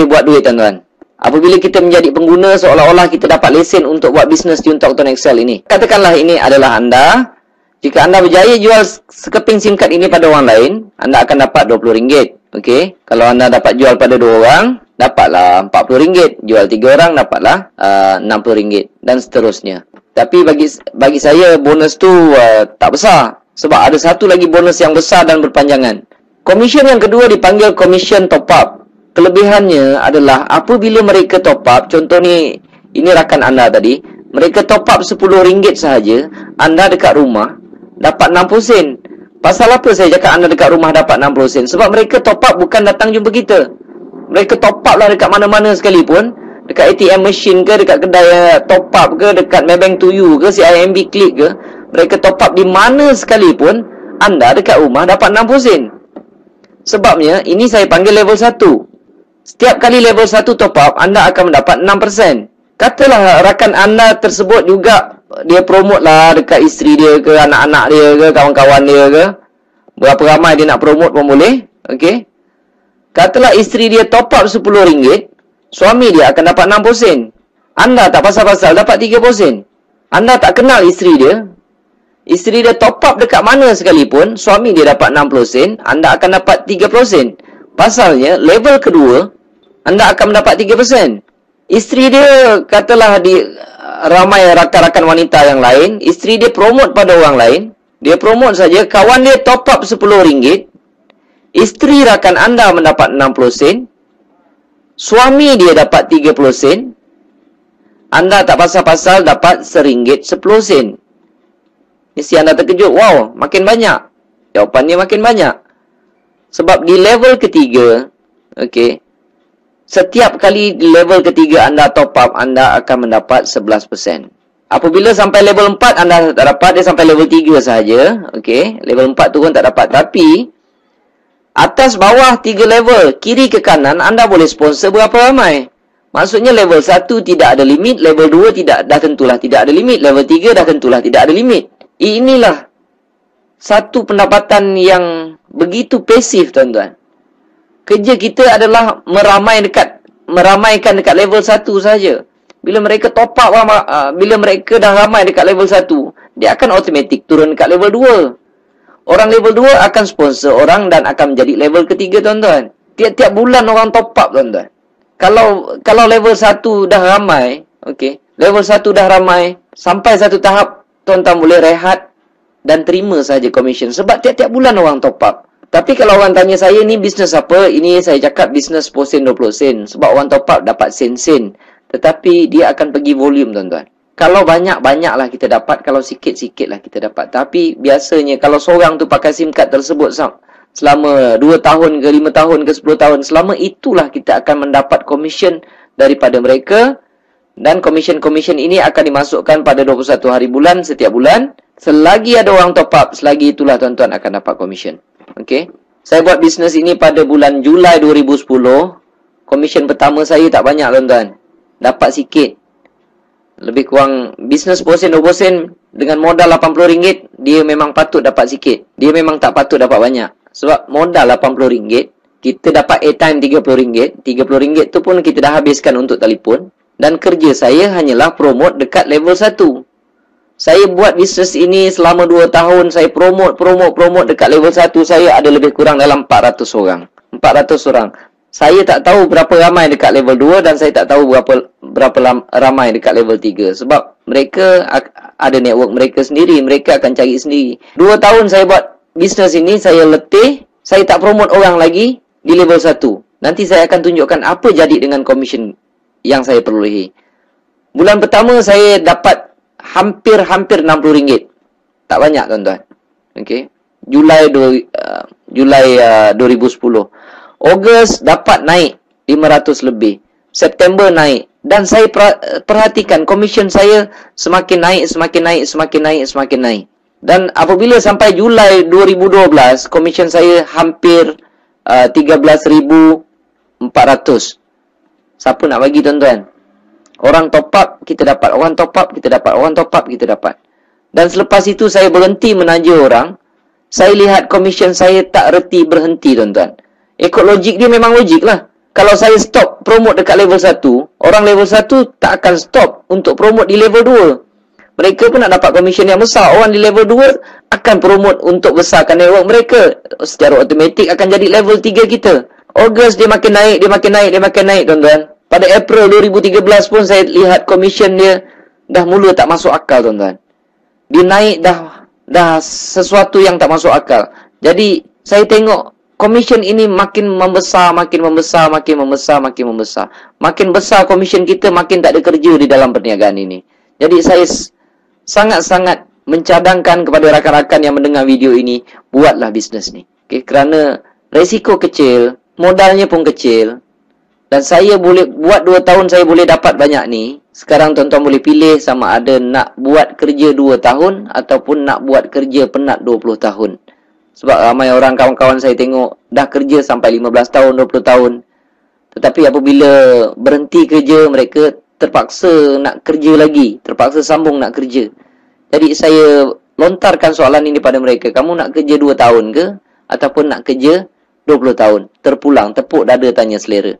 kita buat duit, tuan-tuan. Apabila kita menjadi pengguna, seolah-olah kita dapat lesen untuk buat bisnes di untuk Auto Excel ini. Katakanlah ini adalah anda. Jika anda berjaya jual sekeping SIM card ini pada orang lain, anda akan dapat RM20. Okey. Kalau anda dapat jual pada 2 orang, dapatlah RM40. Jual 3 orang, dapatlah RM60 dan seterusnya. Tapi bagi saya bonus tu tak besar. Sebab ada satu lagi bonus yang besar dan berpanjangan. Komisen yang kedua dipanggil komisen top up. Kelebihannya adalah apabila mereka top up, contoh ni, ini rakan anda tadi, mereka top up RM10 sahaja, anda dekat rumah dapat 60 sen. Pasal apa saya cakap anda dekat rumah dapat 60 sen? Sebab mereka top up bukan datang jumpa kita. Mereka top up lah dekat mana-mana sekalipun. Dekat ATM machine ke, dekat kedai top up ke, dekat Maybank to you ke, CIMB Click ke. Mereka top up di mana sekalipun, anda dekat rumah dapat 60 sen. Sebabnya, ini saya panggil level 1. Setiap kali level 1 top up, anda akan mendapat 6%. Katalah rakan anda tersebut juga, dia promote lah dekat isteri dia ke, anak-anak dia ke, kawan-kawan dia ke. Berapa ramai dia nak promote pun boleh. Okey. Katalah isteri dia top up RM10, suami dia akan dapat 60 sen. Anda tak pasal-pasal dapat 30 sen. Anda tak kenal isteri dia. Isteri dia top up dekat mana sekalipun, suami dia dapat 60 sen, anda akan dapat 30 sen. Pasalnya, level kedua, anda akan mendapat 3%. Isteri dia, katalah ramai rakan-rakan wanita yang lain, isteri dia promote pada orang lain, dia promote saja, kawan dia top up RM10, isteri rakan anda mendapat 60 sen, suami dia dapat 30 sen, anda tak pasal-pasal dapat RM1 10 sen. Mesti anda terkejut, wow, makin banyak. Jawapannya makin banyak. Sebab di level ketiga, okey, setiap kali di level ketiga anda top up, anda akan mendapat 11%. Apabila sampai level 4, anda tak dapat, dia sampai level 3 sahaja. Okey, level 4 turun tak dapat. Tapi, atas bawah 3 level, kiri ke kanan, anda boleh sponsor berapa ramai. Maksudnya level 1 tidak ada limit, level 2 dah tentulah tidak ada limit, level 3 dah tentulah tidak ada limit. Inilah satu pendapatan yang begitu pasif, tuan-tuan. Kerja kita adalah meramaikan dekat level 1 saja. Bila mereka top up, bila mereka dah ramai dekat level 1, dia akan automatik turun dekat level 2. Orang level 2 akan sponsor orang dan akan menjadi level ketiga, tuan-tuan. Tiap-tiap bulan orang top up, tuan-tuan. Kalau level 1 dah ramai, okey, level 1 dah ramai, sampai satu tahap, tuan-tuan boleh rehat dan terima saja komisen. Sebab tiap-tiap bulan orang top up. Tapi kalau orang tanya saya, ni bisnes apa? Ini saya cakap bisnes 10 sen, 20 sen. Sebab orang top up dapat sen-sen. Tetapi dia akan pergi volume, tuan-tuan. Kalau banyak-banyak lah kita dapat. Kalau sikit-sikit lah kita dapat. Tapi biasanya kalau seorang tu pakai SIM card tersebut selama 2 tahun ke 5 tahun ke 10 tahun, selama itulah kita akan mendapat komisen daripada mereka. Dan komisen-komisen ini akan dimasukkan pada 21 hari bulan setiap bulan. Selagi ada orang top up, selagi itulah tuan-tuan akan dapat komisen. Okey. Saya buat bisnes ini pada bulan Julai 2010. Komisen pertama saya tak banyak, tuan-tuan. Dapat sikit. Lebih kurang bisnes 10 sen, 20 sen dengan modal RM80, dia memang patut dapat sikit. Dia memang tak patut dapat banyak. Sebab modal RM80, kita dapat airtime RM30. RM30 tu pun kita dah habiskan untuk telefon. Dan kerja saya hanyalah promote dekat level 1. Saya buat bisnes ini selama 2 tahun. Saya promote dekat level 1. Saya ada lebih kurang dalam 400 orang. 400 orang. Saya tak tahu berapa ramai dekat level 2 dan saya tak tahu berapa ramai dekat level 3. Sebab mereka ada network mereka sendiri. Mereka akan cari sendiri. 2 tahun saya buat bisnes ini, saya letih. Saya tak promote orang lagi di level 1. Nanti saya akan tunjukkan apa jadi dengan komisen yang saya perolehi. Bulan pertama saya dapat hampir RM60. Tak banyak, tuan-tuan. Okey. Julai 2010. Ogos dapat naik 500 lebih. September naik. Dan saya perhatikan komisen saya semakin naik. Dan apabila sampai Julai 2012, komisen saya hampir 13,400. Siapa nak bagi, tuan-tuan? Orang top up, kita dapat. Orang top up, kita dapat. Orang top up, kita dapat. Dan selepas itu, saya berhenti menaja orang. Saya lihat komisen saya tak reti berhenti, tuan-tuan. Ikut logik dia memang logik lah. Kalau saya stop promote dekat level 1, orang level 1 tak akan stop untuk promote di level 2. Mereka pun nak dapat komisen yang besar. Orang di level 2 akan promote untuk besarkan network mereka. Secara automatik akan jadi level 3 kita. Ogos dia makin naik, dia makin naik, dia makin naik, tuan-tuan. Pada April 2013 pun saya lihat komisen dia dah mula tak masuk akal, tuan-tuan. Dia naik dah sesuatu yang tak masuk akal. Jadi saya tengok komisen ini makin membesar, makin membesar, makin membesar, makin membesar. Makin besar komisen kita, makin tak ada kerja di dalam perniagaan ini. Jadi saya sangat-sangat mencadangkan kepada rakan-rakan yang mendengar video ini, buatlah bisnes ni. Okay? Kerana resiko kecil, modalnya pun kecil. Dan saya boleh buat 2 tahun saya boleh dapat banyak ni. Sekarang tuan-tuan boleh pilih sama ada nak buat kerja 2 tahun ataupun nak buat kerja penat 20 tahun. Sebab ramai orang kawan-kawan saya tengok dah kerja sampai 15 tahun, 20 tahun. Tetapi apabila berhenti kerja, mereka terpaksa nak kerja lagi. Terpaksa sambung nak kerja. Jadi saya lontarkan soalan ini pada mereka. Kamu nak kerja 2 tahun ke? Ataupun nak kerja 20 tahun? Terpulang, tepuk dada tanya selera.